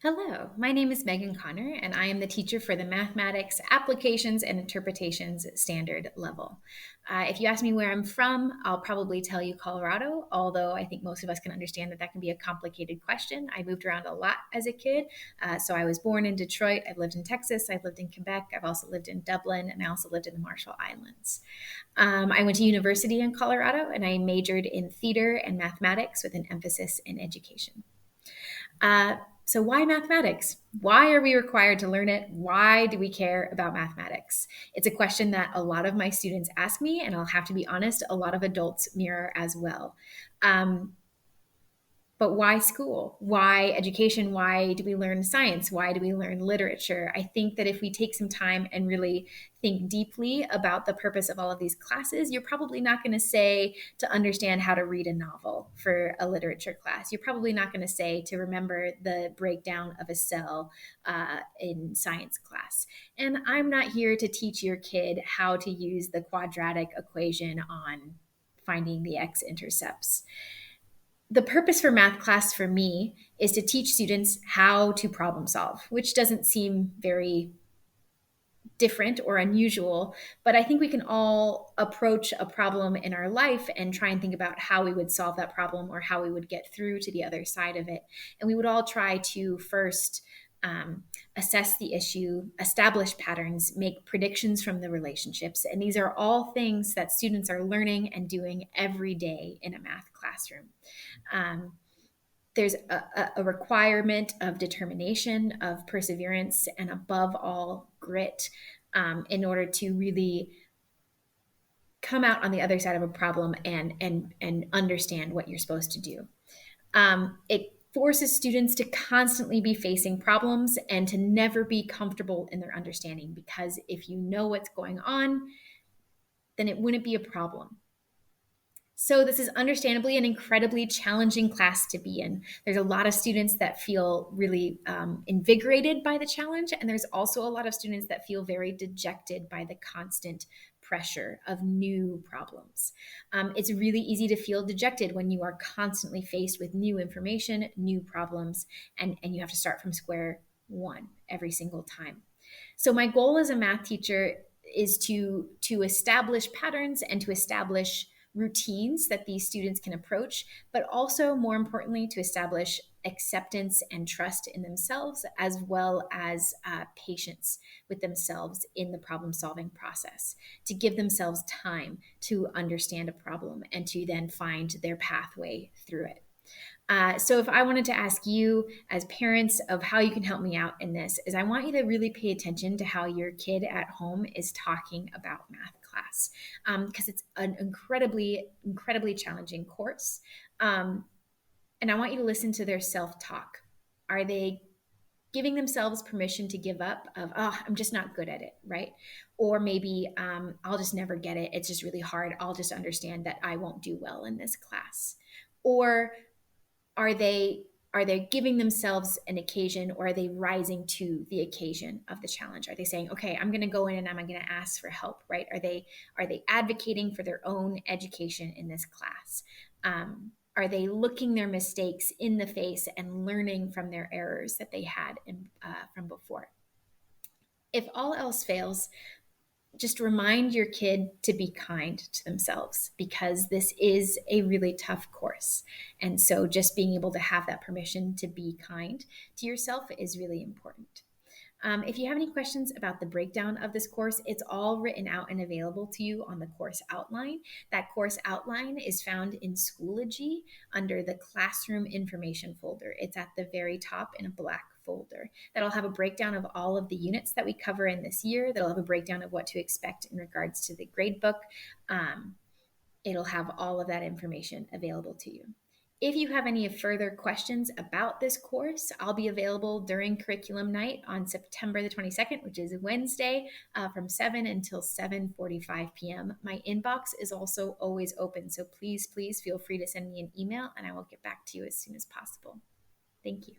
Hello, my name is Megan Connor, and I am the teacher for the Mathematics Applications and Interpretations Standard level. If you ask me where I'm from, I'll probably tell you Colorado, although I think most of us can understand that that can be a complicated question. I moved around a lot as a kid. So I was born in Detroit, I've lived in Texas, I've lived in Quebec, I've also lived in Dublin, and I also lived in the Marshall Islands. I went to university in Colorado, and I majored in theater and mathematics with an emphasis in education. So, why mathematics? Why are we required to learn it? Why do we care about mathematics? It's a question that a lot of my students ask me, and I'll have to be honest, a lot of adults mirror as well. Um, but why school? Why education? Why do we learn science? Why do we learn literature? I think that if we take some time and really think deeply about the purpose of all of these classes, you're probably not going to say to understand how to read a novel for a literature class. You're probably not going to say to remember the breakdown of a cell in science class. And I'm not here to teach your kid how to use the quadratic equation on finding the x-intercepts. The purpose for math class for me is to teach students how to problem solve, which doesn't seem very different or unusual, but I think we can all approach a problem in our life and try and think about how we would solve that problem or how we would get through to the other side of it. And we would all try to first assess the issue, establish patterns, make predictions from the relationships. And these are all things that students are learning and doing every day in a math classroom. Um, there's a requirement of determination, of perseverance, and above all, grit in order to really come out on the other side of a problem and understand what you're supposed to do. It forces students to constantly be facing problems and to never be comfortable in their understanding, because if you know what's going on, then it wouldn't be a problem. So, this is understandably an incredibly challenging class to be in. There's a lot of students that feel really invigorated by the challenge, and there's also a lot of students that feel very dejected by the constant pressure of new problems. It's really easy to feel dejected when you are constantly faced with new information, new problems, and you have to start from square one every single time. So, my goal as a math teacher is to establish patterns and to establish routines that these students can approach, but also, more importantly, to establish acceptance and trust in themselves, as well as patience with themselves in the problem solving process, to give themselves time to understand a problem and to then find their pathway through it. So if I wanted to ask you as parents of how you can help me out in this, is I want you to really pay attention to how your kid at home is talking about math class, because it's an incredibly challenging course. And I want you to listen to their self-talk. Are they giving themselves permission to give up of, oh, I'm just not good at it, right? Or maybe I'll just never get it, it's just really hard, I'll just understand that I won't do well in this class? Or are they giving themselves an occasion, or are they rising to the occasion of the challenge? Are they saying, okay, I'm going to go in and I'm going to ask for help, right? Are they advocating for their own education in this class? Are they looking their mistakes in the face and learning from their errors that they had from before? If all else fails, just remind your kid to be kind to themselves, because this is a really tough course. And so just being able to have that permission to be kind to yourself is really important. If you have any questions about the breakdown of this course, it's all written out and available to you on the course outline. That course outline is found in Schoology under the classroom information folder. It's at the very top in a black folder. That'll have a breakdown of all of the units that we cover in this year. That'll have a breakdown of what to expect in regards to the grade book. It'll have all of that information available to you. If you have any further questions about this course, I'll be available during curriculum night on September the 22nd, which is Wednesday, from 7 until 7:45 p.m. My inbox is also always open, so please feel free to send me an email and I will get back to you as soon as possible. Thank you.